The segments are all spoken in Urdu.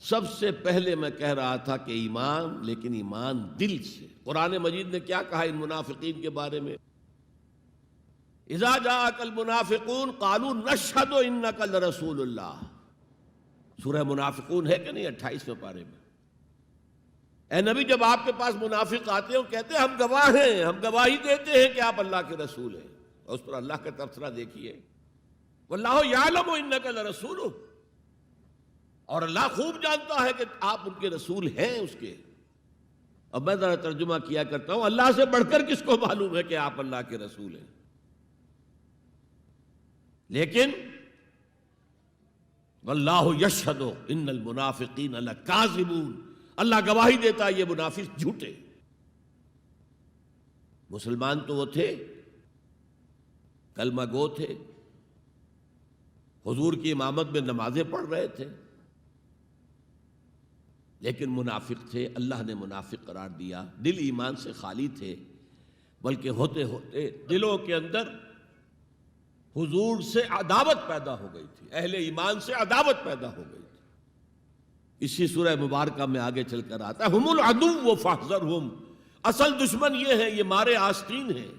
سب سے پہلے میں کہہ رہا تھا کہ ایمان، لیکن ایمان دل سے۔ قرآن مجید نے کیا کہا ان منافقین کے بارے میں؟ اذا جاءک المنافقون قالوا نشہد انک لرسول اللہ۔ سورہ منافقون ہے کہ نہیں 28ویں پارے میں؟ اے نبی، جب آپ کے پاس منافق آتے ہیں وہ کہتے ہیں ہم گواہ ہیں، ہم گواہی دیتے ہیں کہ آپ اللہ کے رسول ہیں، اور اس پر اللہ کا تبصرہ دیکھیے، واللہ یعلم انک لرسولہ، اور اللہ خوب جانتا ہے کہ آپ ان کے رسول ہیں اس کے۔ اب میں ذرا ترجمہ کیا کرتا ہوں، اللہ سے بڑھ کر کس کو معلوم ہے کہ آپ اللہ کے رسول ہیں؟ لیکن واللہ یشہد ان المنافقین لکاذبون، اللہ گواہی دیتا ہے یہ منافق جھوٹے۔ مسلمان تو وہ تھے، کلمہ گو تھے، حضور کی امامت میں نمازیں پڑھ رہے تھے، لیکن منافق تھے۔ اللہ نے منافق قرار دیا، دل ایمان سے خالی تھے، بلکہ ہوتے ہوتے دلوں کے اندر حضور سے عداوت پیدا ہو گئی تھی، اہل ایمان سے عداوت پیدا ہو گئی تھی۔ اسی سورہ مبارکہ میں آگے چل کر آتا ہے ہم العدو فاحذرہم، اصل دشمن یہ ہے، یہ مارے آستین ہیں۔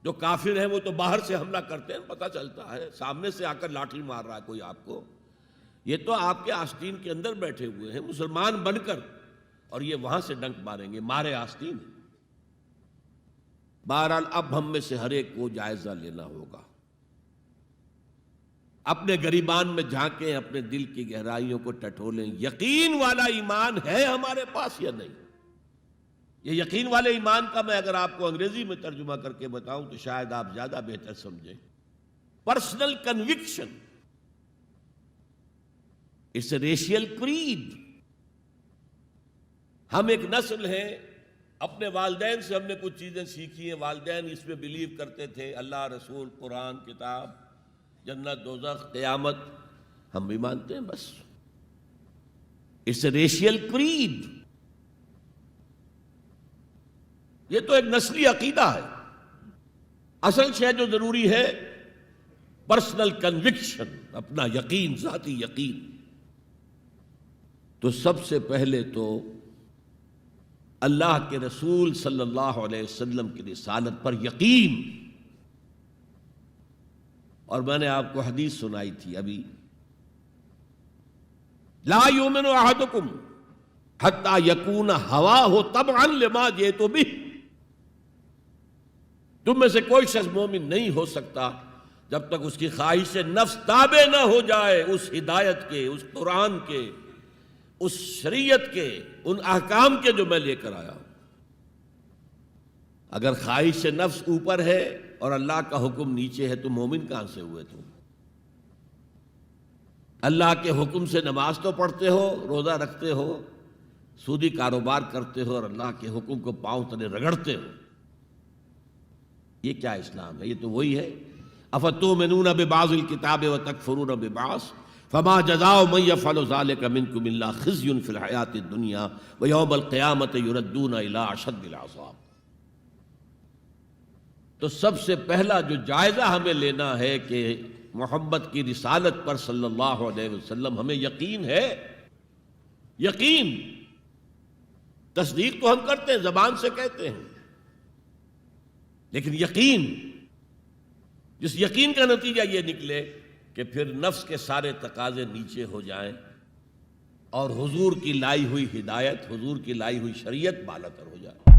جو کافر ہیں وہ تو باہر سے حملہ کرتے ہیں، پتہ چلتا ہے، سامنے سے آ کر لاٹھی مار رہا ہے کوئی آپ کو، یہ تو آپ کے آستین کے اندر بیٹھے ہوئے ہیں مسلمان بن کر، اور یہ وہاں سے ڈنک ماریں گے، مارے آستین ہیں۔ بہرحال اب ہم میں سے ہر ایک کو جائزہ لینا ہوگا، اپنے گریبان میں جھانکیں، اپنے دل کی گہرائیوں کو ٹٹولیں، یقین والا ایمان ہے ہمارے پاس یا نہیں؟ یہ یقین والے ایمان کا میں اگر آپ کو انگریزی میں ترجمہ کر کے بتاؤں تو شاید آپ زیادہ بہتر سمجھیں۔ Personal conviction, it's a racial creed. ہم ایک نسل ہیں، اپنے والدین سے ہم نے کچھ چیزیں سیکھی ہیں، والدین اس میں بلیو کرتے تھے، اللہ، رسول، قرآن، کتاب، جنت، دوزخ، قیامت، ہم بھی مانتے ہیں، بس اٹس اے ریشیل کریڈ۔ یہ تو ایک نسلی عقیدہ ہے۔ اصل شے جو ضروری ہے پرسنل کنوکشن، اپنا یقین، ذاتی یقین۔ تو سب سے پہلے تو اللہ کے رسول صلی اللہ علیہ وسلم کی رسالت پر یقین۔ اور میں نے آپ کو حدیث سنائی تھی ابھی، لا یؤمن احدکم حتی یکون ہواہ تبعا لما جئت بہ۔ تم میں سے کوئی شخص مومن نہیں ہو سکتا جب تک اس کی خواہش نفس تابع نہ ہو جائے اس ہدایت کے، اس قرآن کے، اس شریعت کے، ان احکام کے جو میں لے کر آیا ہوں۔ اگر خواہش نفس اوپر ہے اور اللہ کا حکم نیچے ہے تو مومن کہاں سے ہوئے تم؟ اللہ کے حکم سے نماز تو پڑھتے ہو، روزہ رکھتے ہو، سودی کاروبار کرتے ہو، اور اللہ کے حکم کو پاؤں تلے رگڑتے ہو۔ یہ کیا اسلام ہے؟ یہ تو وہی ہے، افتؤمنون ببعض الکتاب وتکفرون ببعض فما جزاء من يفعل ذلك منكم الا خزي في الحیاۃ الدنیا ویوم القیامۃ یردون الی اشد العذاب۔ تو سب سے پہلا جو جائزہ ہمیں لینا ہے کہ محمد کی رسالت پر صلی اللہ علیہ وسلم ہمیں یقین ہے۔ یقین، تصدیق تو ہم کرتے ہیں، زبان سے کہتے ہیں، لیکن یقین، جس یقین کا نتیجہ یہ نکلے کہ پھر نفس کے سارے تقاضے نیچے ہو جائیں اور حضور کی لائی ہوئی ہدایت، حضور کی لائی ہوئی شریعت بالاتر ہو جائے۔